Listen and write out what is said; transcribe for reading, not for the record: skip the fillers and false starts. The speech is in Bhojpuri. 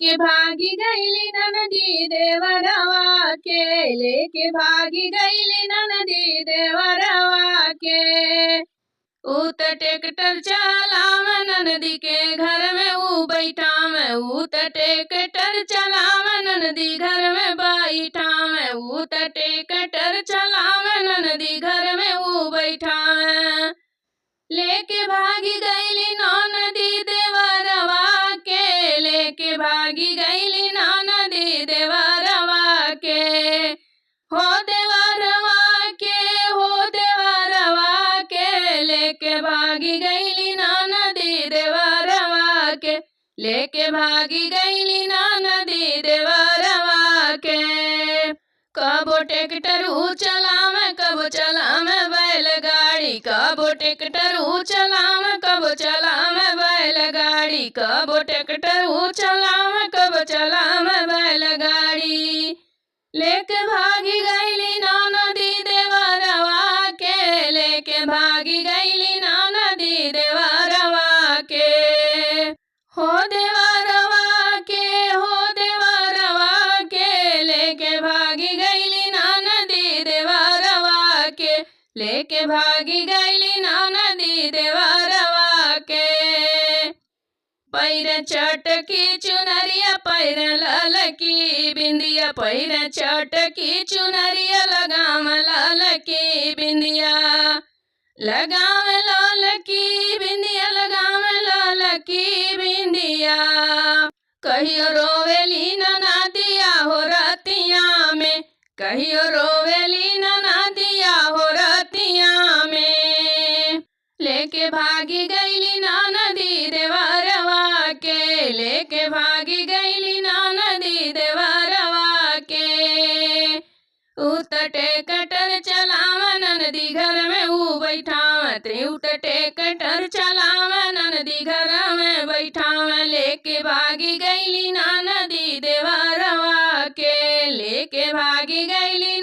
के भागी गईली ननदी देवरवा के, लेके भागी गईली ननदी देवरवा के। ऊ त ट्रैक्टर चलाव ननदी के घर में ऊ बैठाव, ऊ त ट्रैक्टर चलाव ननदी घर में बैठाव, ऊ त ट्रैक्टर चलाव ननदी घर में ऊ बैठाव। लेके भागी गईली ननदी देवरवा के, लेके भागी गईली ननदी देवरवा के। हो देवरवा के, हो देवरवा के, लेके भागी गईली ननदी देवरवा के, लेके भागी गईली ननदी देवरवा के। कबो ट्रैक्टर चलाव, कबो चलाव बैलगाड़ी, कबो ट्रैक्टर चलाव, कबो चलाव बैलगाड़ी, कबो ट्रैक्टर चलाव, कबो चलाव बैलगाड़ी। लेके भागी गईली ननदी देवरवा के, लेके भागी गईली ननदी देवरवा के। हो देवरवा के, हो देवरवा के, लेके भागी गईली ननदी देवरवा के, लेके भागी गईली ननदी देवरवा के। पैर चटकी चुनरिया, पैर ललकी बिंदिया, पैर चटकी चुनरिया, लगाम ललकी बिंदिया, लगाम ललकी बिंदिया, लगाम ललकी बिंदिया। कहियो रोवेली ननदिया हो रतिया में, कहियो रोवेली ननदिया हो रतिया में। लेके भागी गईली ननदी देवरवा के, लेके भागी गईली ननदी देवरवा के। ऊ त ट्रैक्टर चलाव ननदी घर में ऊ बैठाव, ऊ त ट्रैक्टर चलाव ननदी घर में बैठाव। लेके भागी गईली ननदी देवरवा के, लेके भागी गईली